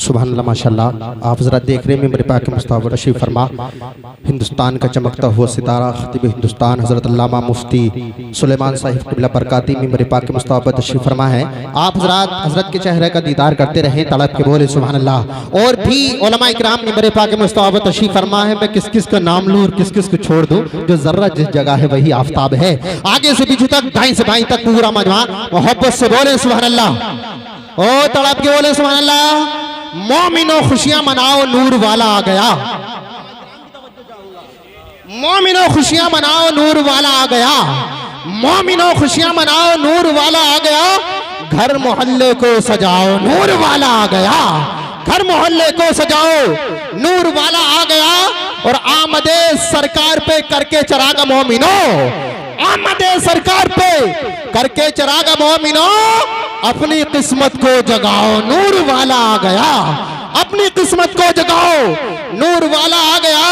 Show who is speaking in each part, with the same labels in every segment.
Speaker 1: सुभान अल्लाह माशाल्लाह। आप ज़रा देख रहे हैं मेरे पाक मुस्तफ़ा रशीफ़ फरमा, हिंदुस्तान का चमकता हुआ सितारा खतीब हिंदुस्तान हज़रत अल्लामा मुफ्ती सुलेमान साहिब क़िबला बरकाती मेरे पाक मुस्तफ़ा तशरीफ़ फरमा है। आप हज़रत के चेहरे का दीदार करते रहें, तड़प के बोले सुभान अल्लाह। और भी उलमा इकराम मेरे पाक मुस्तफ़ा तशरीफ़ फरमा है। मैं किस किस का नाम लूँ और किस किस को छोड़ दूँ, जो ज़र्रा जिस जगह है वही आफ्ताब है। आगे से पीछे तक, दाएं से बाएं तक पूरा मजमा मोहब्बत से बोले सुभान अल्लाह। ओ तड़प के बोले सुभान अल्लाह। मोमिनो खुशियां मनाओ, नूर वाला आ गया। मोमिनो खुशियां मनाओ, नूर वाला आ गया। मोमिनो खुशियां मनाओ, नूर वाला आ गया। घर मोहल्ले को सजाओ, नूर वाला आ गया। घर मोहल्ले को सजाओ, नूर वाला आ गया। और आमदे सरकार पे करके चरागा मोमिनो, आमदे सरकार पे करके चरागा मोमिनो। अपनी किस्मत को जगाओ, नूर वाला आ गया। अपनी किस्मत को जगाओ, नूर वाला आ गया।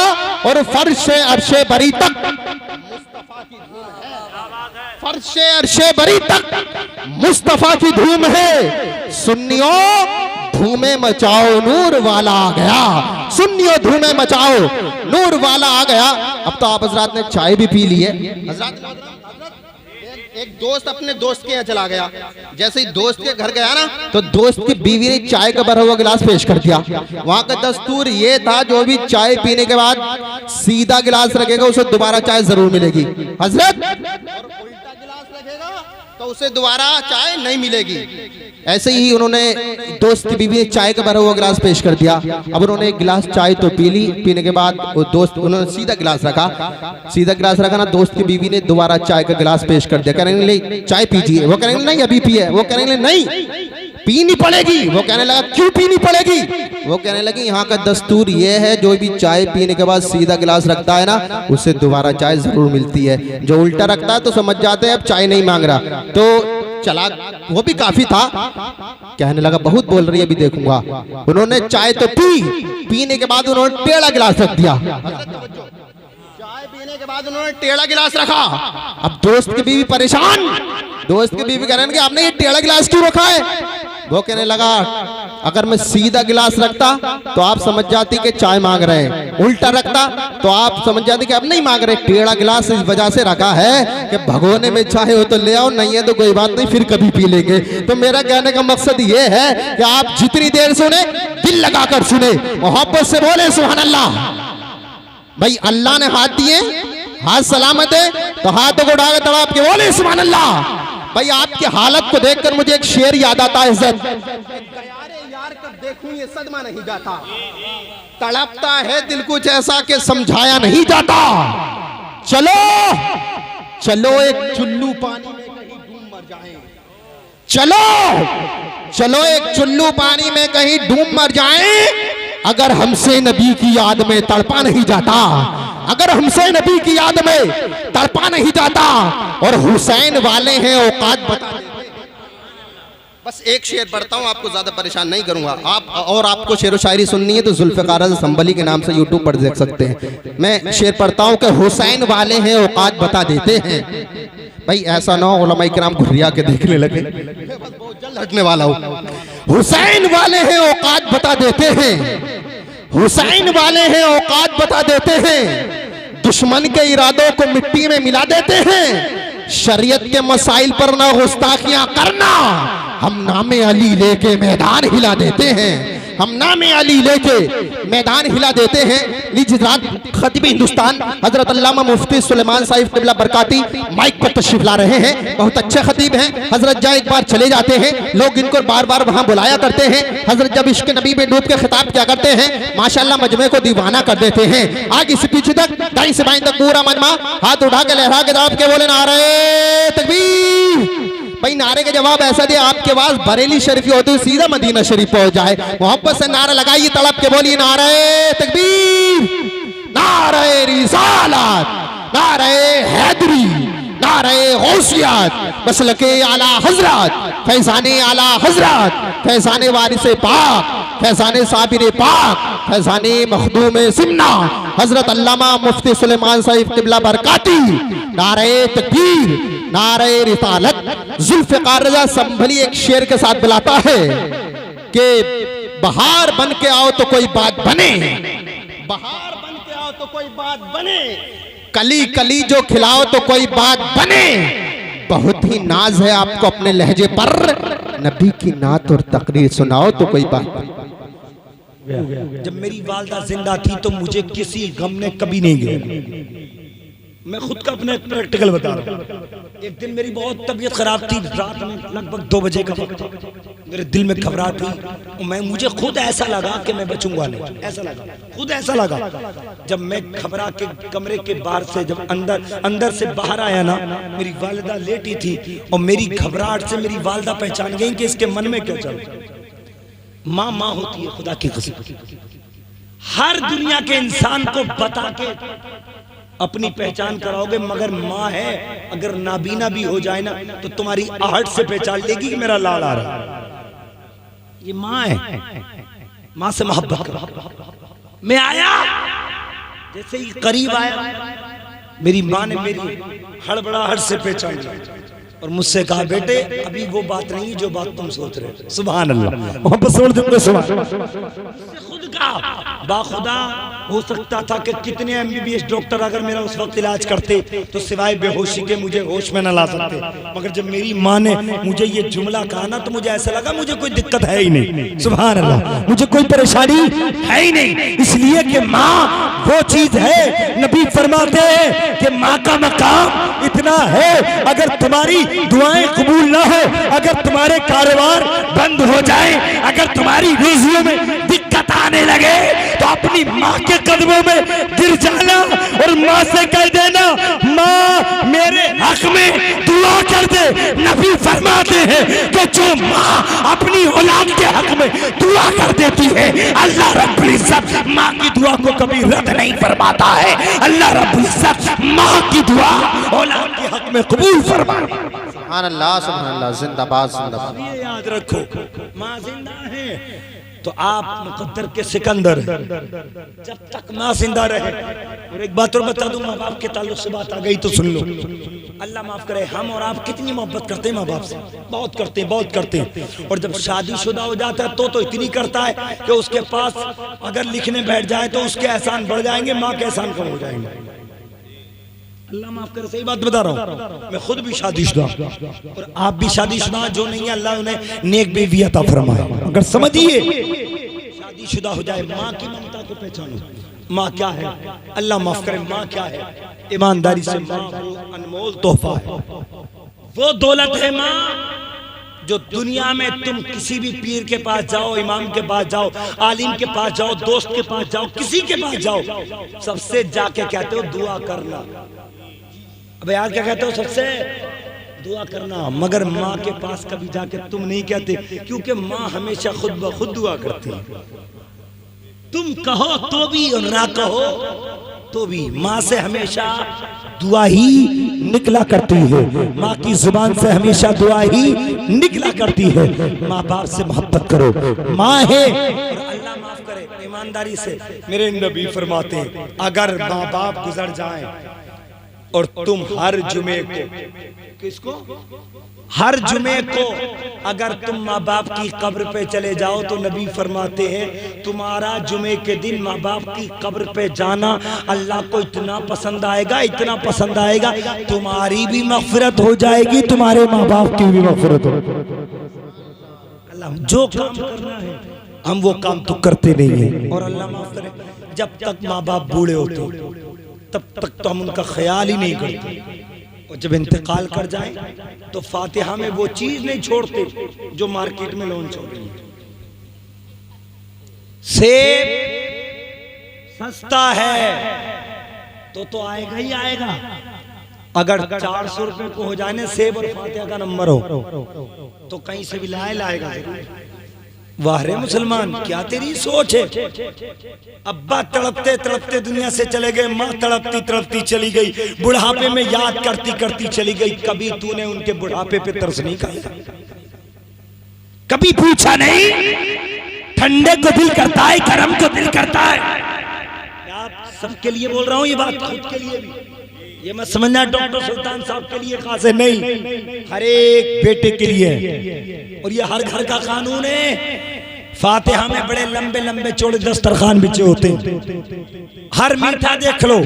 Speaker 1: और फर्शे अर्शे बरी तक मुस्तफा की धूम है। फर्शे अर्शे बरी तक मुस्तफा की धूम है। सुन्नियों धूमे मचाओ, नूर वाला आ गया। सुन्नियों धूमे मचाओ, नूर वाला आ गया। अब तो आप हजरात ने चाय भी पी ली है। एक दोस्त अपने दोस्त के यहाँ चला गया। जैसे ही दोस्त के घर गया ना, तो दोस्त की बीवी ने चाय का भरा हुआ गिलास पेश कर दिया। वहां का दस्तूर ये था, जो भी चाय पीने के बाद सीधा गिलास रखेगा उसे दोबारा चाय जरूर मिलेगी हजरत, और उल्टा गिलास रखेगा तो उसे दोबारा चाय नहीं मिलेगी। ऐसे ही उन्होंने दोस्त की बीवी ने चाय का भरा हुआ गिलास पेश कर दिया। अब उन्होंने एक गिलास चाय तो पी ली। पीने के बाद वो दोस्त, उन्होंने सीधा गिलास रखा। सीधा गिलास रखा ना, दोस्त की बीवी ने दोबारा चाय का गिलास पेश कर दिया। करेंगे ले चाय पीजिए, वो करेंगे नहीं अभी पिए। वो करेंगे नहीं पीनी पड़ेगी। वो कहने लगा क्यों पीनी पड़ेगी? वो कहने लगी यहाँ का दस्तूर ये है, जो भी चाय पीने के बाद सीधा गिलास रखता है ना, उससे दोबारा चाय जरूर मिलती है। जो उल्टा रखता है तो समझ जाते हैं अब चाय नहीं मांग रहा। तो चला, वो भी काफी था। कहने लगा बहुत बोल रही है, अभी देखूंगा। उन्होंने चाय तो पी, पीने के बाद उन्होंने टेढ़ा गिलास रख दिया। चाय पीने के बाद उन्होंने टेढ़ा गिलास रखा। अब दोस्त की बीवी परेशान। दोस्त की बीवी कह रहे हैं कि आपने ये टेढ़ा गिलास क्यों रखा है? वो कहने लगा अगर मैं सीधा गिलास रखता तो आप समझ जाती कि चाय मांग रहे हैं, उल्टा रखता तो आप समझ जाती कि अब नहीं मांग रहे। टेढ़ा गिलास इस वजह से रखा है कि भगोने में चाहे हो तो ले आओ, नहीं है तो कोई बात नहीं, फिर कभी पी लेंगे। तो मेरा कहने का मकसद ये है कि आप जितनी देर सुने दिल लगाकर सुने, मोहब्बत से बोले सुभान अल्लाह। भाई अल्लाह ने हाथ दिए, हाथ सलामत है तो हाथों को उठाकर तड़प के बोले सुभान अल्लाह। भाई आपकी हालत को देखकर मुझे एक शेर याद आता है, इज्जत यार कब देखूं ये सदमा नहीं जाता, तड़पता है दिल कुछ ऐसा कि समझाया नहीं जाता। चलो चलो एक चुल्लू पानी में कहीं डूब मर जाएं। चलो चलो एक चुल्लू पानी में कहीं डूब मर जाएं। अगर हमसे नबी की याद में तड़पा नहीं जाता, अगर हमसे नबी की याद में तड़पा नहीं जाता। और हुसैन वाले हैं औकात बता देते। बस एक शेर पढ़ता हूँ, आपको ज्यादा परेशान नहीं करूंगा। आप और आपको शेर व शायरी सुननी है तो जुल्फ़िकार संभली के नाम से यूट्यूब पर देख सकते हैं। मैं शेर पढ़ता हूँ कि हुसैन वाले हैं औकात बता देते हैं। भाई ऐसा ना हो उलमा इकराम घुर्रिया के देखने लगे, बहुत जल्द हटने वाला हूँ। हुसैन वाले हैं औकात बता देते हैं। हुसैन वाले हैं औकात बता देते हैं। दुश्मन के इरादों को मिट्टी में मिला देते हैं। शरीयत के मसाइल पर ना गुस्ताखियां करना, हम नामे अली लेके मैदान हिला देते हैं। हम नामे अली लेके मैदान हिला देते हैं। खतीब हिंदुस्तान हजरत अल्लामा मुफ्ती सुलेमान साहिब क़िबला बरकाती माइक पर तशरीफ ला रहे हैं। बहुत अच्छे खतीब हैं हजरत। जहाँ एक बार चले जाते हैं लोग इनको बार बार वहां बुलाया करते हैं। हजरत जब इश्क नबी में डूब के खिताब क्या करते हैं, माशाल्लाह मजमे को दीवाना कर देते हैं। आगे से पीछे तक, दाएं से बाएं तक पूरा मजमा हाथ उठा के लहरा के दौड़ के बोले नारे तकबीर। भाई नारे के जवाब ऐसा दिया, आपके आवाज बरेली शरीफ होती सीधा मदीना शरीफ पहुंच जाए। मोहब्बत से नारा लगाइए, तड़प के बोलिए नारे तकबीर, नारे रिसालत, नारे हैदरी, नारे गौसियत, मसलके आला हजरत, फैजाने आला हजरत, फैजाने वारिसे पाक, फैजाने साबिर पाक, फैजाने मखदूम सिमना हजरत अल्लामा मुफ्ती सुलेमान साहिब क़िबला बरकाती। नारे तकबीर, नारे रिसालत। जुल्फ़िकार रज़ा संभली एक शेर के साथ बुलाता है कि बहार बन के आओ तो कोई बात बने, बहार बन के आओ तो कोई बात बने, कली कली जो खिलाओ तो कोई बात बने। बहुत ही नाज है आपको अपने लहजे पर, नबी की नात और तकरीर सुनाओ तो कोई बात बने।
Speaker 2: जब मेरी वालदा जिंदा थी तो मुझे किसी गम ने कभी नहीं गिराया। मैं खुद का अपना प्रैक्टिकल बता रहा हूँ। एक दिन मेरी बहुत तबीयत खराब थी, रात में लगभग 2 बजे का वक्त था, मेरे दिल में घबराहट थी, मुझे खुद ऐसा लगा कि मैं बचूंगा नहीं, ऐसा लगा, खुद ऐसा लगा। जब मैं घबरा के कमरे के बाहर से जब अंदर से बाहर आया ना, मेरी वालिदा लेटी थी और मेरी घबराहट से मेरी वालिदा पहचान गई कि इसके मन में क्या चल रहा है। माँ माँ होती है, खुदा की कसम। हर दुनिया के इंसान को बता के अपनी पहचान कराओगे, मगर माँ है, अगर नाबीना भी हो जाए ना तो तुम्हारी आहट से पहचान लेगी कि मेरा लाल आ रहा है। ये माँ है, माँ से मोहब्बत करो। मैं आया, जैसे ही करीब आया, मेरी माँ ने मेरी हड़बड़ाहट से पहचान लिया और मुझसे कहा, बेटे अभी वो बात नहीं जो बात तुम सोच रहे हो। सुभान अल्लाह, मोहब्बत छोड़ दूंगा। सुभान खुद का बाखुदा हो सकता था कि कितने MBBS डॉक्टर अगर मेरा उस वक्त इलाज करते तो सिवाय बेहोशी के मुझे होश में न ला सकते, मगर जब मेरी माँ ने मुझे ये जुमला कहा ना तो मुझे ऐसा लगा मुझे कोई दिक्कत है ही नहीं। सुभान अल्लाह, मुझे कोई परेशानी है ही नहीं, इसलिए कि माँ वो चीज है। नबी फरमाते हैं कि माँ का मकाम इतना है, अगर तुम्हारी दुआएं कबूल ना हो, अगर तुम्हारे कारोबार बंद हो जाए, अगर तुम्हारी रोजियों में दिक्कत आने लगे तो अपनी माँ के कदमों में गिर जाना और माँ से कह देना, माँ मेरे हक में दुआ कर दे। नबी फरमाते हैं कि जो माँ अपनी औलाद के हक में दुआ कर देती है, अल्लाह रब्बुल इज्जत माँ की दुआ को कभी रद्द नहीं फरमाता है। अल्लाह रब्बुल इज्जत माँ की दुआ औलाद के हक में कबूल फरमाता है।
Speaker 1: सुभान अल्लाह, सुभान अल्लाह, जिंदाबाद जिंदाबाद।
Speaker 2: ये याद रखो, माँ जिंदा है तो आप मुकद्दर के सिकंदर, जब तक माँ जिंदा रहे। और एक बात और बता दूं, माँ बाप के ताल्लुक से बात आ गई तो सुन लो। अल्लाह माफ करे, हम और आप कितनी मोहब्बत करते हैं माँ बाप से, बहुत करते हैं, बहुत करते हैं। और जब शादीशुदा हो जाता है तो इतनी करता है कि उसके पास अगर लिखने बैठ जाए तो उसके एहसान बढ़ जाएंगे, माँ के एहसान कम हो जाएंगे। अल्लाह माफ करे, सही बात बता रहा हूँ। मैं खुद भी शादीशुदा और आप भी शादीशुदा, जो नहीं है अल्लाह उन्हें नेक बीवी अता फरमाए। अगर समझिए, शादीशुदा हो जाए, माँ की ममता को पहचानो। माँ क्या है, अल्लाह माफ करे, माँ क्या है, ईमानदारी से माँ वो अनमोल तोहफा है, वो दौलत है माँ जो दुनिया में तुम किसी भी पीर के पास जाओ, इमाम के पास जाओ, आलिम के पास जाओ, दोस्त के पास जाओ, किसी के पास जाओ, सबसे जाके कहते हो दुआ करना। अब यार क्या कहते हो, सबसे दुआ करना। मगर माँ के पास कभी जाके तुम नहीं कहते, क्योंकि माँ हमेशा खुद ब खुद दुआ करती है। तुम कहो तो भी और ना कहो तो भी माँ से हमेशा दुआ ही निकला करती है, माँ की जुबान से हमेशा दुआ ही निकला करती है। माँ बाप से मोहब्बत करो, माँ है। और अल्लाह माफ करे, ईमानदारी से मेरे नबी फरमाते हैं, अगर माँ बाप गुजर जाएं और तुम हर जुमे को, किसको, हर जुमे को अगर तुम माँ बाप की कब्र पे चले जाओ तो नबी फरमाते हैं तुम्हारा जुमे के दिन माँ बाप की कब्र पे जाना अल्लाह को इतना पसंद आएगा, इतना पसंद आएगा, तुम्हारी भी मग़फ़िरत हो जाएगी, तुम्हारे माँ बाप की भी मग़फ़िरत हो। अल्लाह जो काम करना है हम वो काम तो करते नहीं है। और अल्लाह माफ करे, जब तक माँ बाप बूढ़े होते तब तक तो हम उनका ख्याल ही नहीं करते, और जब इंतकाल कर जाए तो फातिहा में वो चीज नहीं छोड़ते जो मार्केट में लॉन्च हो रही है। सेब सस्ता है तो आएगा ही आएगा, अगर 400 रुपए को हो जाए सेब और फातिहा का नंबर हो तो कहीं से भी लाएगा। वाह रे मुसलमान, क्या तेरी सोच है। अब्बा तड़पते तड़पते दुनिया से चले गए, माँ तड़पती तड़पती चली गई, बुढ़ापे में याद करती करती चली गई। कभी तूने उनके बुढ़ापे पे तरस नहीं खाया, कभी पूछा नहीं ठंडे को दिल करता है, गर्म को दिल करता है। आप सबके लिए बोल रहा हूँ ये बात, खुद के लिए भी। ये मत समझना डॉक्टर सुल्तान साहब के लिए खास है, नहीं, हर एक बेटे के लिए। और ये हर घर का कानून है। फातिहा में बड़े लंबे लंबे चौड़े दस्तरखान बिछे होते हैं। हर मीठा देख लो,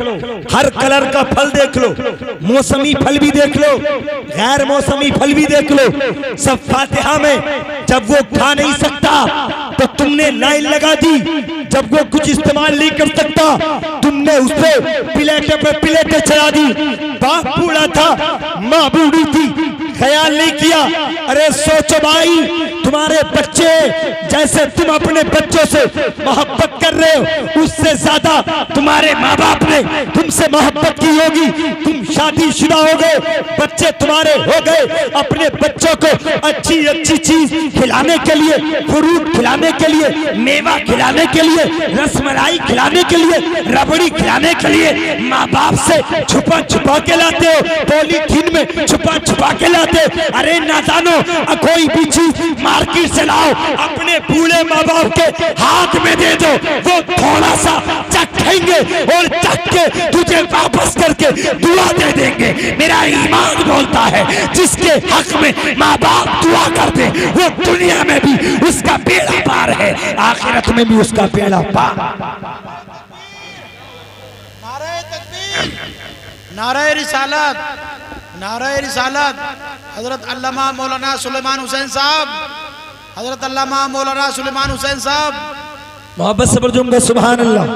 Speaker 2: हर कलर का फल देख लो, मौसमी फल भी देख लो, गैर मौसमी फल भी देख लो, सब फातिहा में। जब वो खा नहीं सकता तो तुमने लाइन लगा दी, जब वो कुछ इस्तेमाल नहीं कर सकता तुमने उस पे प्लेटें पे प्लेटें चढ़ा दी। बाप बूढ़ा था, माँ बूढ़ी थी, ख्याल नहीं किया। अरे सोचो भाई, तुम्हारे बच्चे जैसे तुम अपने बच्चों से मोहब्बत कर रहे हो, उससे ज्यादा तुम्हारे माँ बाप ने तुमसे मोहब्बत की होगी। तुम शादीशुदा हो गए, बच्चे तुम्हारे हो गए, अपने बच्चों को अच्छी अच्छी चीज खिलाने के लिए, फ्रूट खिलाने के लिए, मेवा खिलाने के लिए, रसमलाई खिलाने के लिए, रबड़ी खिलाने के लिए माँ बाप से छुपा छुपा के लाते हो, पॉलीथीन में छुपा छुपा के लाते हो। अरे नादानो, कोई भी चीज मार्केट से लाओ, अपने बूढ़े माँ बाप के हाथ में दे दो, वो थोड़ा सा चखेंगे और चख के तुझे वापस करके दुआ दे देंगे। मेरा ईमान बोलता है, जिसके हक में माँ बाप दुआ करते वो दुनिया में भी उसका बेड़ा पार है, आखिरत में भी उसका बेड़ा पार।
Speaker 3: नारे तकबीर, नारे रिसालत, नारे रिसालत। हजरत अल्लामा मौलाना सुलेमान हुसैन साहब, हजरत अल्लामा मौलाना सुलेमान हुसैन साहब।
Speaker 2: मोहब्बत से बरजुम का सुभान अल्लाह।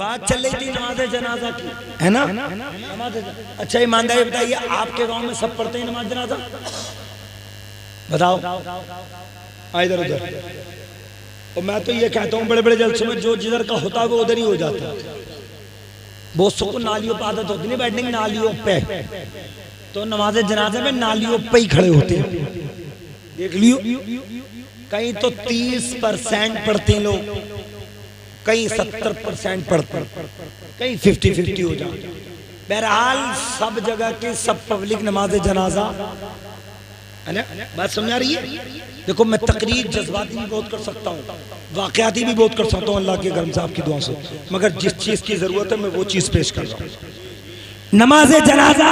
Speaker 2: बात चल रही थी नमाज जनाजा की, है ना? अच्छा ईमानदारी बताइए, आपके गांव में सब पढ़ते हैं नमाज जनाजा? बताओ। इधर उधर। और मैं तो ये कहता हूँ, बड़े बड़े जलसों में जो जिधर का होता है वो उधर ही हो जाता है। बहुत सबको नालियों पर आदत होती है बैठने की, नालियों पे, तो नमाज जनाजे में नालियों पे ही खड़े होते हैं। देख लियो, कहीं तो 30% पढ़ते हैं लोग, कहीं 70% पढ़ते हैं, कहीं 50-50 हो जाते। बहरहाल सब जगह के सब पब्लिक नमाज जनाजा, है ना? बात समझ आ रही है? देखो, मैं तकरीर जज्बाती भी बहुत कर सकता हूँ, वाकयाती भी बहुत कर सकता हूँ अल्लाह के करम साहब की दुआ से, मगर जिस चीज की जरूरत है मैं वो चीज पेश कर रहा हूँ। नमाज जनाजा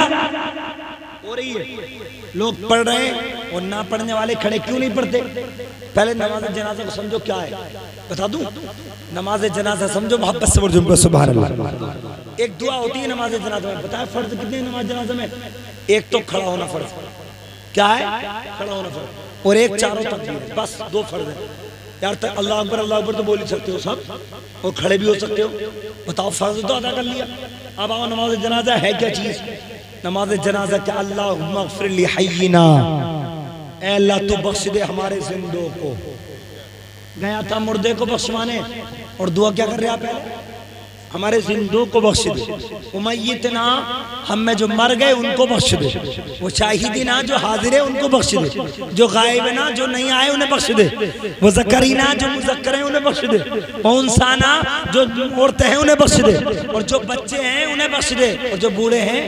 Speaker 2: हो रही है, लोग पढ़ रहे हैं और ना पढ़ने वाले खड़े क्यों नहीं पढ़ते? पहले नमाज जनाजा को समझो क्या है, बता दूं? नमाज जनाजा समझो, मोहब्बत से बोलो सुभान अल्लाह। एक दुआ होती है नमाज जनाजा में, बताया फर्ज कितने हैं नमाज जनाजा में? एक तो खड़ा होना फर्ज, क्या है? खड़ा होना फर्ज, और एक चारों तकबीर, बस 2 फर्ज है यार। तक अल्लाह अकबर तो बोल ही सकते हो सब, और खड़े भी हो सकते हो। बताओ, फर्ज तो अदा कर लिया। अब आओ, नमाज जनाजा है क्या चीज? नमाज जनाजा क्या? अल्लाहुम्मा ग़फ़िर ली हय्यिना, ऐ अल्लाह तू बख्श दे हमारे जिंदों को। गया था मुर्दे को बख्शवाने, और दुआ क्या कर रहे आप? पहले हमारे जिंदों को बख्श दे, उमय्यितना, हम में जो मर गए उनको बख्श दे, वो शाहिदीना जो हाजिर है उनको बख्श दे, जो गायब है ना, जो नहीं आए उन्हें बख्श दे, वो ज़करीना जो मुज़क्कर है उन्हें बख्श दे, और उनसाना जो औरतें हैं उन्हें बख्श दे, और जो बच्चे हैं उन्हें बख्श दे, और जो बूढ़े हैं।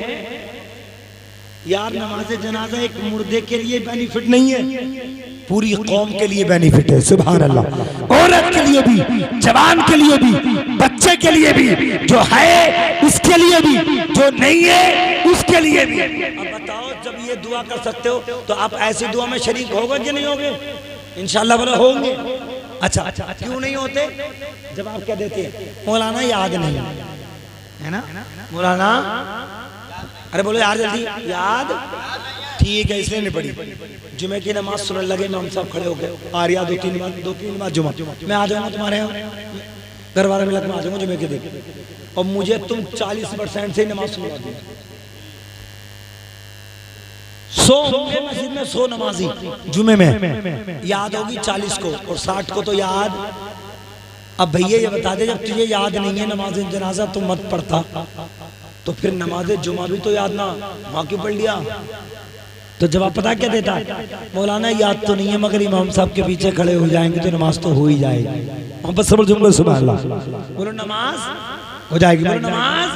Speaker 2: यार, नमाज जनाजा एक मुर्दे के लिए बेनिफिट नहीं है, पूरी कौम के लिए बेनिफिट है। सुभान अल्लाह। औरत के लिए भी, जवान के लिए भी, बच्चे के लिए भी, जो है उसके लिए भी, जो नहीं है उसके लिए भी। अब बताओ, जब ये दुआ कर सकते हो तो आप ऐसी दुआ में शरीक होगे कि नहीं होगे? इंशाअल्लाह बोलो होंगे। अच्छा, क्यों नहीं होते? जब आप क्या देते हैं, मौलाना याद नहीं है ना, मौलाना, अरे बोलो यार जल्दी, याद, ठीक है, इसलिए नहीं पढ़ी। जुमे की नमाज सुनने लगे, हम सब खड़े हो गए, आ रही 2-3 नमाज जुमा, मैं आ जाऊंगा तुम्हारे यहाँ, घर वाले मिलकर मैं आ जाऊंगा जुमे के दिन, और मुझे तुम 40% से नमाज सुनवा दी। 100 होंगे मस्जिद में, 100 नमाजी जुमे में, याद होगी 40 को, और 60 को तो याद। अब भैया ये बता दे, जब तुझे याद नहीं है नमाज जनाजा तो मत पढ़ता, तो फिर नमाज जुमा भी तो याद ना, वहां क्यों पढ़ लिया? तो जवाब पता क्या देता है? मौलाना याद तो नहीं है, मगर इमाम साहब के पीछे खड़े हो जाएंगे तो नमाज तो हो ही जाएगी। मोहब्बत से बोलो सुभान अल्लाह। बोलो नमाज हो जाएगी, बोलो नमाज।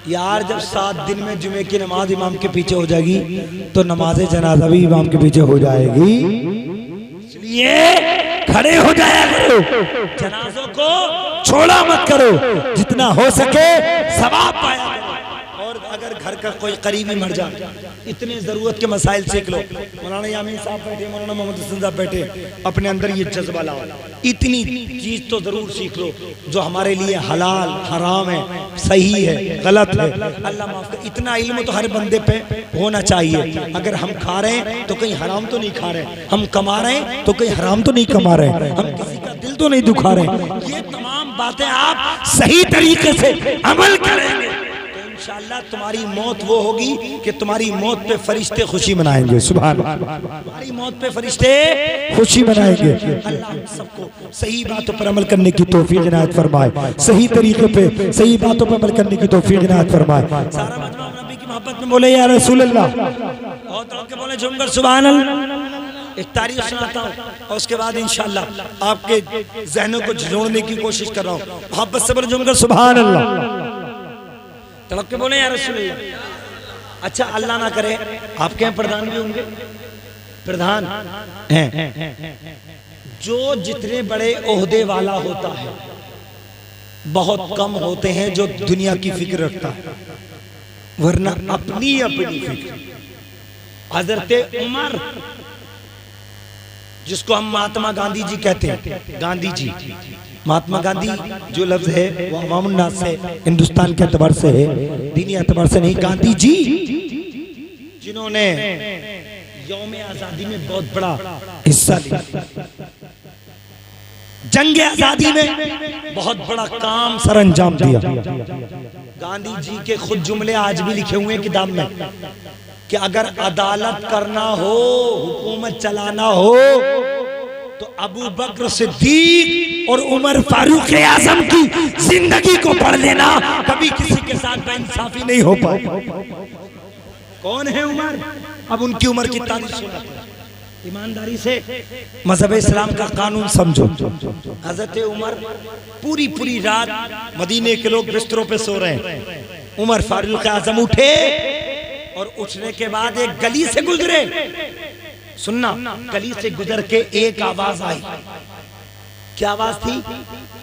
Speaker 2: यार, जब 7 दिन में जुमे की नमाज इमाम के पीछे हो जाएगी तो नमाज जनाजा भी इमाम के पीछे हो जाएगी। इसलिए खड़े हो जाया करो, जनाजों को छोड़ा मत करो, जितना हो सके सवाब पाया करो। और अगर घर का कोई करीबी मर जाए, इतने ज़रूरत के मसाइल सीख लो। मौलाना यामीन साहब बैठे, मौलाना मोहम्मद हसन साहब बैठे, अपने अंदर ये जज्बा लाओ। इतनी चीज़ तो ज़रूर सीख लो जो हमारे लिए हलाल हराम है, सही है गलत है। अल्लाह माफ़ कर, इतना इल्म तो हर बंदे पे होना चाहिए। अगर हम खा रहे हैं तो कहीं हराम तो नहीं खा रहे, हम कमा रहे हैं तो कहीं हराम तो नहीं कमा रहे, हम किसी का दिल तो नहीं दुखा रहे। ये तमाम बातें आप सही तरीके से अमल करेंगे तो इंशाअल्लाह तुम्हारी मौत वो होगी कि तुम्हारी मौत पे फरिश्ते खुशी मनाएंगे। सुभान अल्लाह, तुम्हारी मौत पे फरिश्ते खुशी मनाएंगे। अल्लाह सबको सही बातों पर अमल करने की तौफीक इनायत फरमाए, सही तरीके पे सही बातों पर अमल करने की तौफीक इनायत फरमाए। सारा मजमा नबी की मोहब्बत में बोले या रसूल अल्लाह, और तो के बोले झुमकर सुभान अल्लाह। एक तारीफ सुनाता हूँ और उसके बाद इंशाअल्लाह आपके जहनों को जोड़ने की कोशिश कर रहा हूँ। मोहब्बत से बोले झुमकर सुभान अल्लाह, तड़प के बोले या रसूल अल्लाह। अच्छा अल्लाह ना करे आपके यहाँ प्रधान भी होंगे, प्रधान हैं, जो जितने बड़े ओहदे वाला होता है बहुत कम होते हैं जो दुनिया की फिक्र रखता है, वरना अपनी अपनी फिक्र। हजरत उमर जिसको हम महात्मा गांधी जी कहते हैं, गांधी जी, महात्मा गांधी जो लफ्ज है वो अवामुन नास से, हिंदुस्तान के एतबार से है, दीनी एतबार से नहीं। गांधी जी जिन्होंने यौम आजादी में बहुत बड़ा हिस्सा लिया, जंग आजादी में बहुत बड़ा काम सर अंजाम दिया। गांधी जी के खुद जुमले आज भी लिखे हुए हैं किताब में कि अगर अदालत करना हो, हुकूमत चलाना हो तो अबू बकर सिद्दीक और उमर फारूक आजम की जिंदगी को पढ़ लेना, कभी किसी के साथ बेइंसाफी नहीं हो पाई। कौन है उमर? अब उनकी उम्र की तारीफ सुना, ईमानदारी से मजहब इस्लाम का कानून समझो। हजरत उमर पूरी पूरी रात मदीने के लोग बिस्तरों पे सो रहे हैं, उमर फारूक आजम उठे और उठने के बाद एक गली से गुजरे। सुनना, गली से गुजर के एक आवाज आई। क्या आवाज थी?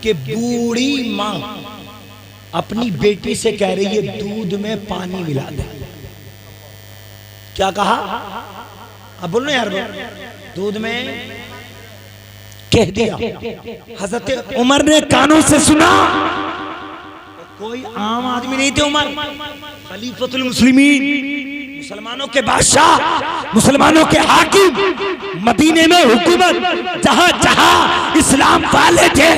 Speaker 2: कि बूढ़ी माँ अपनी बेटी से कह रही है दूध में पानी मिला दे। क्या कहा? अब बोलो यार, दूध में कह दिया। हजरत उमर ने कानों से सुना। कोई आम आदमी नहीं थे उमर, खलीफतुल मुस्लिमीन, मुसलमानों के बादशाह, मुसलमानों के हाकिम, मदीने में हुकूमत, जहां जहां इस्लाम वाले थे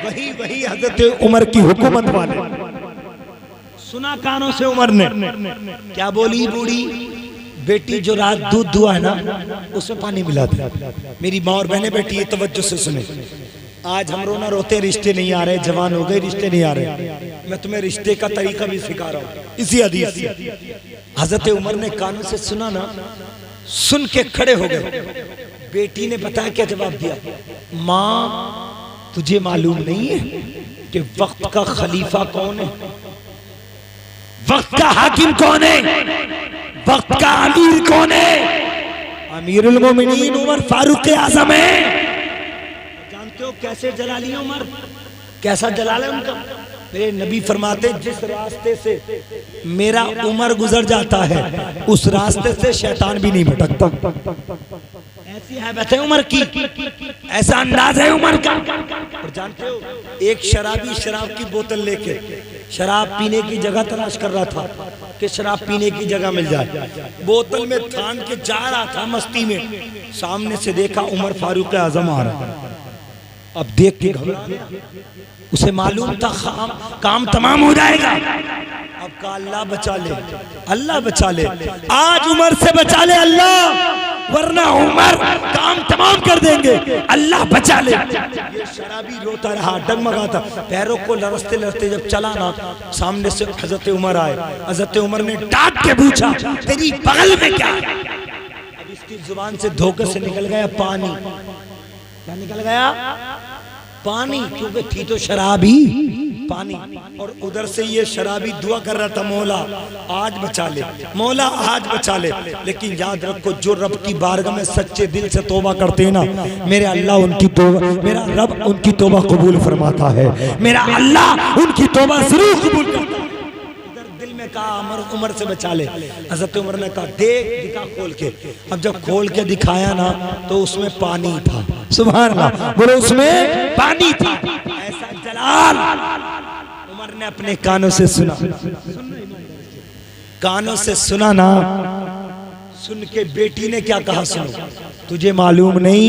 Speaker 2: वही वही हजरत उमर की हुकूमत वाले। सुना कानों से उमर ने। क्या बोली बूढ़ी? बेटी जो रात दूध दुआ है ना उसमें पानी मिला था। मेरी माँ और बहनें बैठी है, तवज्जो से सुने। आज हम रोना रोते, रिश्ते नहीं आ रहे, जवान हो गए, रिश्ते नहीं आ रहे। मैं तुम्हें रिश्ते का तरीका भी सिखा रहा हूँ इसी हदीस से। हजरत उमर ने कानों से सुना ना, सुन के खड़े हो गए। बेटी ने बताया, क्या जवाब दिया? माँ तुझे मालूम नहीं है कि वक्त का खलीफा कौन है, वक्त का हाकिम कौन है, वक्त का अमीर कौन है? अमीरुल मोमिनीन उमर फारूक आजम है। जानते हो कैसे जलाली है उमर? कैसा जलाल है उनका? मेरे नबी फरमाते, जिस रास्ते से मेरा उमर गुजर जाता है उस रास्ते से शैतान भी नहीं भटकता। ऐसी हैबत है उमर की, ऐसा अंदाज है उमर का। और जानते हो, एक शराबी शराब की बोतल लेके शराब पीने की जगह तलाश कर रहा था कि शराब पीने की जगह मिल जाए। बोतल में थान के जा रहा था मस्ती में, सामने से देखा उमर फारूक आजम आ रहा है। अब देख के घबरा गया, उसे मालूम था काम तमाम हो जाएगा। अब कहा अल्लाह बचा ले, अल्लाह बचा ले, आज उमर से बचा ले अल्लाह, वरना उमर काम तमाम कर देंगे, अल्लाह बचा ले। ये शराबी रोता रहा, डगमगाता, पैरों को लरसते लरसते जब चला ना, सामने से हजरत उमर आए। हजरत उमर ने डांट के पूछा, तेरी बगल में क्या है? अब इसकी जुबान से धोखे से निकल गया पानी। क्या निकल गया? पानी, क्योंकि थी तो शराबी पानी। और उधर से ये शराबी दुआ कर रहा था, मौला आज बचा ले, मौला आज बचा ले। लेकिन याद रखो, जो रब की बारगाह में सच्चे दिल से तौबा करते हैं ना, मेरे अल्लाह उनकी तौबा, मेरा रब उनकी तौबा कबूल फरमाता है, मेरा अल्लाह उनकी तौबा जरूर कबूल करता है। में कहा उमर से बचा ले। हजरत उमर ने कहा देख दिखा खोल के। अब जब खोल के दिखाया ना तो उसमें पानी था। सुभान अल्लाह, बोलो उसमें पानी था। ऐसा जलाल उमर ने अपने कानों से सुना, कानों से सुना ना। सुन के बेटी ने क्या कहा, सुनो, तुझे मालूम नहीं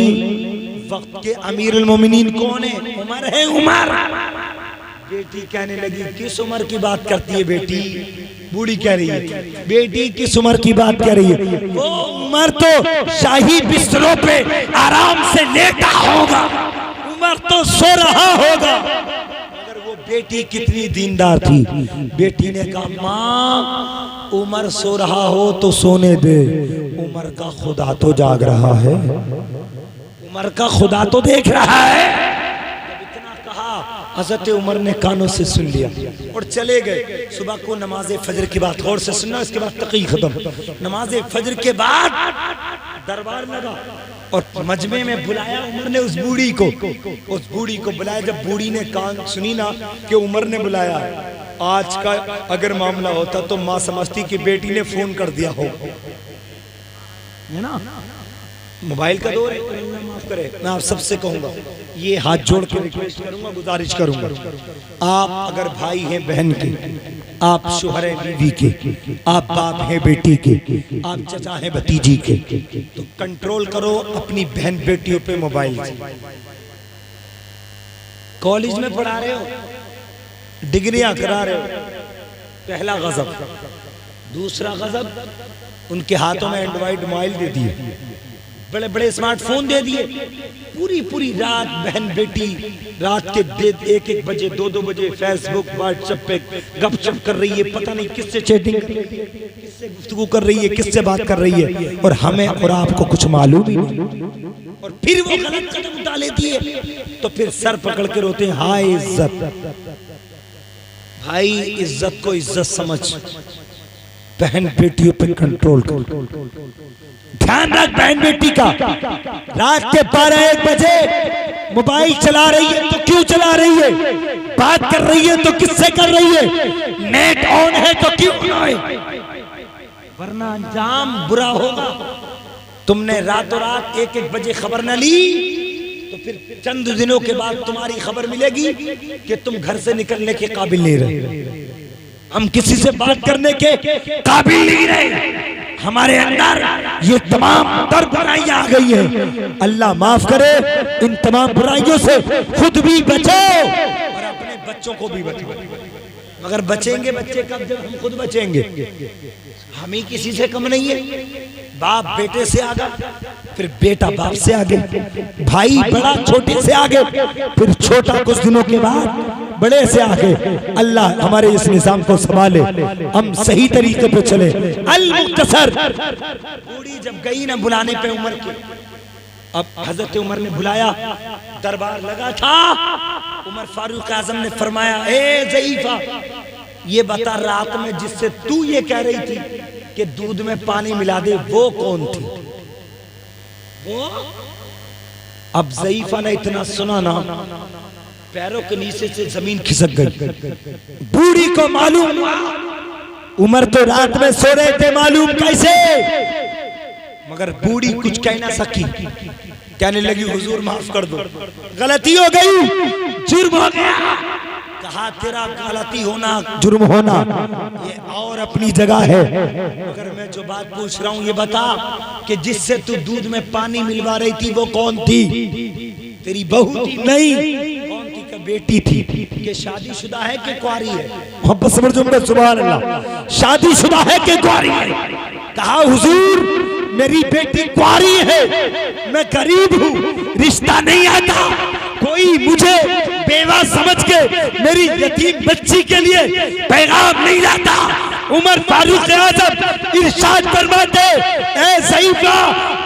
Speaker 2: वक्त के अमीरुल मोमिनीन कौन है? उमर है, उमर। बेटी कहने लगी किस उमर की बात करती है बेटी? बूढ़ी कह रही है बेटी किस उमर की बात कर रही है? वो उमर तो शाही बिस्तरों पे आराम से लेटा होगा, उमर तो सो रहा होगा। मगर वो बेटी कितनी दीनदार थी। बेटी ने कहा माँ उमर सो रहा हो तो सोने दे, उमर का खुदा तो जाग रहा है, उमर का खुदा तो देख रहा है। जब इतना कहा हज़रत उमर ने कानों से सुन लिया और चले गए। सुबह को नमाज फजर की बात गौर से सुनना, इसके बाद तकी खत्म। नमाज फजर के बाद दरबार लगा और मजमे में बुलाया उमर ने उस बूढ़ी को। उस बूढ़ी को बुलाया। जब बूढ़ी ने कान सुनी ना कि उमर ने बुलाया, आज का अगर मामला होता तो माँ समझती कि बेटी ने फोन कर दिया हो, है ना। मोबाइल का दौर है, अल्लाह माफ करे। मैं आप सबसे कहूंगा, ये हाथ जोड़ के रिक्वेस्ट करूंगा, गुजारिश करूंगा, आप अगर भाई हैं बहन के, आप शोहर हैं बीवी के, आप बाप हैं बेटी के, आप चचा हैं भतीजी के, तो कंट्रोल करो अपनी बहन बेटियों पे मोबाइल से। कॉलेज में पढ़ा रहे हो, डिग्रियां करा रहे हो, पहला गजब। दूसरा गजब, उनके हाथों में एंड्रॉइड मोबाइल दे दिए, बड़े बड़े स्मार्टफोन दे दिए। पूरी पूरी रात बहन बेटी रात के 1-1 बजे 2-2 बजे फेसबुक व्हाट्सएप पे गपशप कर रही है, पता नहीं किससे चैटिंग कर रही है, किससे गुफ्तगू कर रही है, किससे बात कर रही है, और हमें और आपको कुछ मालूम ही नहीं। और फिर वो गलत कदम उठा लेती है तो फिर सर पकड़ के रोते हैं, हाय इज्जत। भाई इज्जत को इज्जत समझ, बहन बेटियों पे कंट्रोल कर, ध्यान रख बहन बेटी का। रात के 12-1 बजे मोबाइल चला रही है तो क्यों चला रही है? बात कर रही है तो किससे कर रही है? नेट ऑन है तो क्यों है? वरना अंजाम बुरा होगा। तुमने रातों रात 1-1 बजे खबर न ली तो फिर चंद दिनों के बाद तुम्हारी खबर मिलेगी कि तुम घर से निकलने के काबिल नहीं रहे, हम किसी से बात करने के काबिल नहीं रहे, हमारे अंदर ये तमाम बुराइयां आ गई हैं। अल्लाह माफ करे, इन तमाम बुराइयों से खुद भी बचो और अपने बच्चों को भी बचो। मगर बचेंगे बच्चे कब? जब हम खुद बचेंगे। हम ही किसी से कम नहीं है। बाप बेटे से आगे, फिर बेटा बाप से आगे, भाई बड़ा छोटे से आगे, फिर छोटा कुछ दिनों के बाद बड़े से आगे। अल्लाह हमारे इस निजाम को संभाले, हम सही तरीके पे चले। अल मुख्तसर, बूढ़ी जब गई ना बुलाने पे उमर की, अब हजरत उमर ने बुलाया, दरबार लगा था। उमर फारूक आजम ने फरमाया, ए ज़ईफा, ये बता रात में जिससे तू ये कह रही थी कि दूध में पानी मिला दे, वो कौन थी? वो? अब ज़ईफा ने इतना सुना ना, पैरों के नीचे से जमीन खिसक गई। बूढ़ी को मालूम, उमर तो रात में सो रहे थे, मालूम कैसे? मगर बूढ़ी कुछ कह ना सकी, कहने लगी हुजूर माफ कर दो, गलती हो गई, जुर्म हो गया। कहा तेरा गलती होना जुर्म होना ये और अपनी जगह है, मगर मैं जो बात पूछ रहा हूँ ये बता कि जिससे तू दूध में पानी मिलवा रही थी वो कौन थी? तेरी बहू थी? नहीं, कौन थी? का बेटी थी। कि शादीशुदा है कि कुंवारी है? मोहब्बत से बोलो सुभान अल्लाह। शादीशुदा है कि कुंवारी है? कहा हुजूर मेरी बेटी कुंवारी है, मैं गरीब हूँ, रिश्ता नहीं आता, कोई मुझे बेवा समझ के मेरी यतीम बच्ची के लिए पैगाम नहीं लाता। उमर फारूक आज़म इरशाद फरमाते, ऐ ज़ईफा,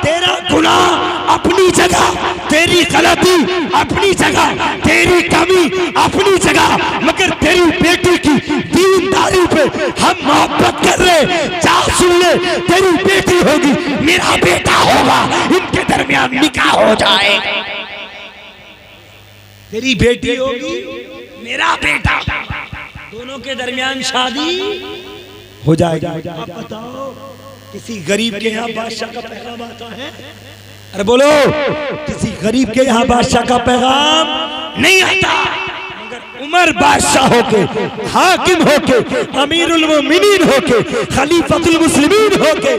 Speaker 2: तेरा गुनाह अपनी जगह, तेरी गलती अपनी जगह, तेरी कमी अपनी जगह, मगर तेरी बेटी की दीनदारी पे हम मोहब्बत कर रहे। जा सुन ले, तेरी बेटी होगी, मेरा बेटा होगा, इनके दरमियान निकाह हो जाए। तेरी बेटी होगी, मेरा बेटा, दोनों के दरमियान शादी हो जाएगी। आप बताओ किसी गरीब के यहाँ बादशाह का पैगाम आता है? अरे बोलो, किसी गरीब के यहाँ बादशाह का पैगाम नहीं आता। मगर उमर बादशाह होके, हाकिम होके, अमीरुल मोमिनीन होके, खलीफतुल मुस्लिमीन होके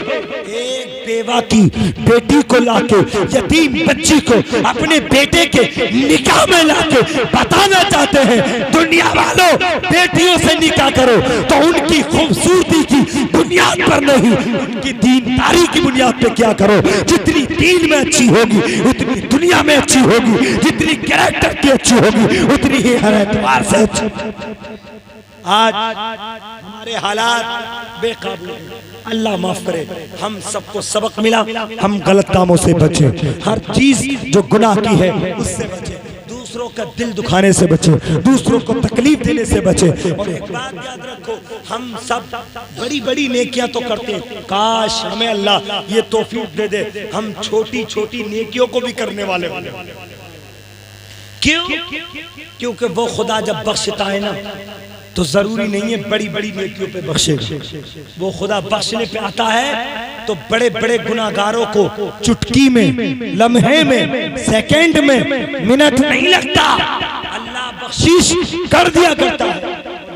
Speaker 2: एक बेवा की बेटी को लाके, यतीम बच्ची को अपने बेटे के निकाह में लाके बताना चाहते हैं दुनिया वालों, बेटियों से निकाह करो तो उनकी खूबसूरती की बुनियाद पर नहीं, उनकी दीनदारी की बुनियाद पे क्या करो। जितनी दीन में अच्छी होगी उतनी दुनिया में अच्छी होगी, जितनी कैरेक्टर की अच्छी होगी उतनी ही हर एतबार से अच्छी। आज हमारे हालात बेकाबू हैं, अल्लाह माफ करे। हम सबको सबक मिला, हम गलत कामों से बचे, हर चीज जो गुनाह की है उससे बचे, दूसरों का दिल दुखाने से बचे, दूसरों को तकलीफ देने से बचे। और एक बात याद रखो, हम सब बड़ी बड़ी नेकियां तो करते हैं, काश हमें अल्लाह ये तौफीक दे दे हम छोटी छोटी नेकियों को भी करने वाले हों। क्यों? क्योंकि वो खुदा जब बख्शता है ना तो जरूरी नहीं है बड़ी बड़ी नेकियों पे बख्शेगा। वो खुदा बख्शने पे आता है तो बड़े बड़े गुनाहगारों को चुटकी में, लम्हे में, सेकंड में, मिनट नहीं लगता, अल्लाह बख्शीश कर दिया करता है।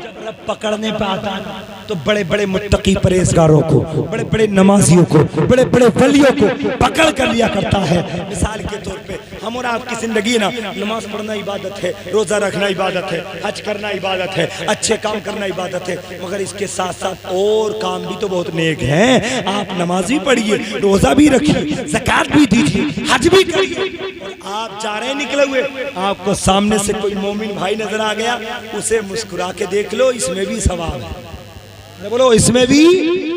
Speaker 2: जब रब पकड़ने पे आता है तो बड़े बड़े मुत्तकी परहेजगारों को, बड़े बड़े नमाजियों को, बड़े बड़े वलियों को पकड़ कर लिया करता है। मिसाल के तौर पे हम और आपकी जिंदगी ना, नमाज पढ़ना इबादत है, रोजा रखना इबादत है, हज करना इबादत है, अच्छे काम करना इबादत है, मगर इसके साथ साथ और काम भी तो बहुत नेक हैं। आप नमाज भी पढ़िए, रोजा भी रखिए, ज़कात भी दीजिए, हज भी करिए। और आप जा रहे निकले हुए, आपको सामने से कोई मोमिन भाई नजर आ गया, उसे मुस्कुरा के देख लो, इसमें भी सवाब है। बोलो, इसमें भी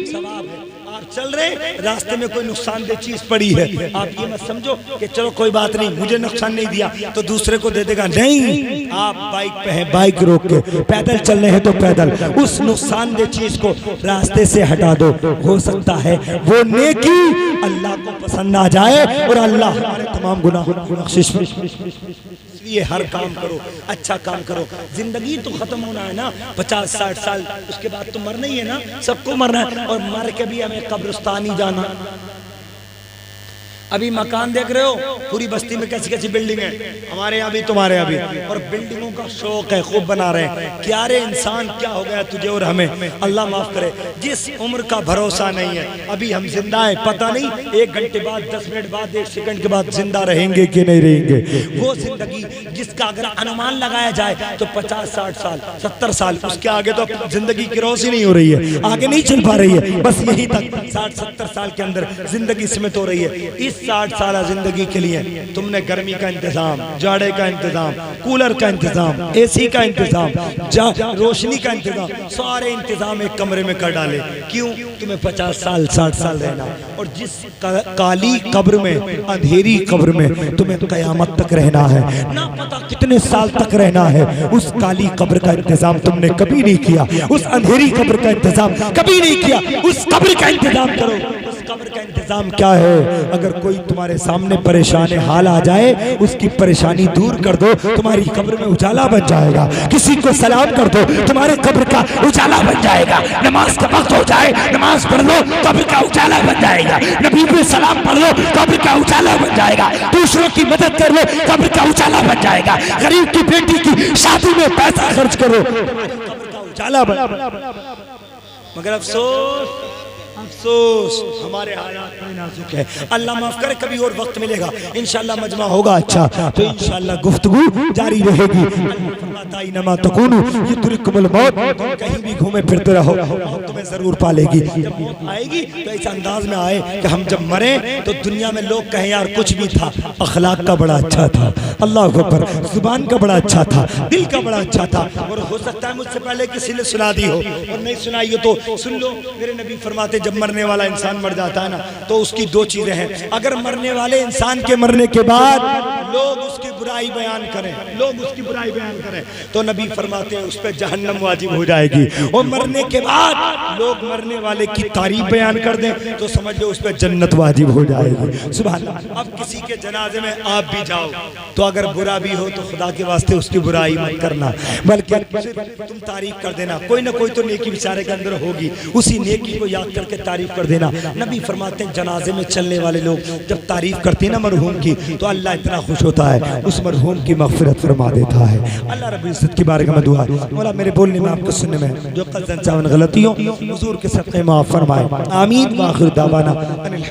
Speaker 2: सवाब है। आप चल रहे, रास्ते में कोई नुकसानदेह चीज पड़ी है, आप ये मत समझो कि चलो कोई बात नहीं, मुझे नुकसान नहीं दिया तो दूसरे को दे देगा, नहीं। आप बाइक पे हैं, बाइक रोक के, पैदल चल रहे हैं तो पैदल उस नुकसानदेह चीज को रास्ते से हटा दो। हो सकता है वो नेकी अल्लाह को पसंद आ जाए और अल्लाह हमारे तमाम गुनाहों को बख्शिश। इसलिए हर काम करो, अच्छा काम करो। जिंदगी तो खत्म होना है ना, 50-60 साल, उसके बाद तो मरना ही है ना, सबको मरना है। और मर के भी हमें कब्रिस्तानी जाना। अभी मकान देख रहे हो, पूरी बस्ती में कैसी कैसी बिल्डिंग है, हमारे यहाँ भी तुम्हारे यहाँ भी, और बिल्डिंगों का शौक है, खूब बना रहे हैं। क्या रे इंसान, क्या हो गया तुझे और हमें, अल्लाह माफ करे। जिस उम्र का भरोसा नहीं है, अभी हम जिंदा हैं, पता नहीं 1 घंटे बाद, 10 मिनट बाद, 1 सेकंड के बाद जिंदा रहेंगे कि नहीं रहेंगे। वो जिंदगी जिसका अगर अनुमान लगाया जाए तो 50-60 साल, 70 साल, उसके आगे तो जिंदगी की रोशनी नहीं हो रही है, आगे नहीं चल पा रही है, बस यही तक 60-70 साल के अंदर जिंदगी सिमट हो रही है। इस 60 साल जिंदगी के लिए तुमने गर्मी का इंतजाम, जाड़े का इंतजाम, कूलर का इंतजाम, एसी का इंतजाम, रोशनी का इंतजाम, सारे इंतजाम एक कमरे में कर डाले। क्यों? तुम्हें 50 साल 60 साल रहना। और जिस काली कब्र में, अंधेरी कब्र में तुम्हें कयामत तक रहना है, ना पता कितने साल तक रहना है, उस काली कब्र का इंतजाम तुमने कभी नहीं किया, उस अंधेरी कब्र का इंतजाम कभी नहीं किया। उस कब्र का इंतजाम करो। उस कब्र का इंतजाम क्या है? अगर कोई तुम्हारे सामने परेशान हाल आ जाए, उसकी परेशानी दूर कर दो, तुम्हारी कब्र में उजाला बन जाएगा। किसी को सलाम कर दो, तुम्हारे कब्र का उजाला बन जाएगा। नमाज का वक्त हो जाए, नमाज पढ़ लो, कब्र का उजाला बन जाएगा। नबी पे सलाम पढ़ लो, कब्र का उजाला बन जाएगा। दूसरों की मदद कर लो, कब्र का उजाला बन जाएगा। गरीब की बेटी की शादी में पैसा खर्च करो, कब्र का उजाला बन। मगर अफसोस हमारे हालात में नाजुक है। अल्लाह माफ करे, कभी और वक्त मिलेगा, इंशाल्लाह मजमा होगा अच्छा तो इंशाल्लाह गुफ्तगू जारी रहेगी। कहीं भी घूमे फिरते रहो, तुम्हें जरूर पालेगी। जब मौत आएगी तो इस अंदाज में आए कि हम जब मरे तो दुनिया में लोग कहें यार कुछ भी था, अखलाक का बड़ा अच्छा था, अल्लाह अकबर, जुबान का बड़ा अच्छा था, दिल का बड़ा अच्छा था। और हो सकता है मुझसे पहले किसी ने सुना दी हो, और नहीं सुनाई हो तो सुन लो। मेरे नबी फरमाते जब मरने वाला इंसान मर जाता है ना तो उसकी 2 चीजें हैं। अगर मरने वाले इंसान के मरने के बाद लोग उसकी बुराई बयान करें, लोग उसकी बुराई बयान करें, तो नबी फरमाते हैं उस पर जहन्नम वाजिब हो जाएगी। और मरने के बाद लोग मरने वाले की तारीफ बयान कर दें तो समझ लो उस पर जन्नत वाजिब हो जाएगी। सुभान अल्लाह। अब किसी के जनाजे में आप भी जाओ तो अगर बुरा भी हो तो खुदा के वास्ते उसकी बुराई मत करना, बल्कि तुम तारीफ कर देना। कोई ना कोई तो नेकी बेचारे के अंदर होगी, उसी नेकी को याद करके तारीफ कर देना। नबी फरमाते हैं जनाजे में चलने वाले लोग जब तारीफ करते हैं ना मरहूम की तो अल्लाह इतना खुश होता है, उस मरहूम की मग़फ़िरत फरमा देता है। अल्लाह रब्बुल इज़्ज़त की बारगाह में दुआ, मौला मेरे बोलने में आपको सुनने में जो क़ज़न चावन गलती हो हुज़ूर के सदक़े माफ़ फरमाए। आमीन। व आखिर दावाना अनिल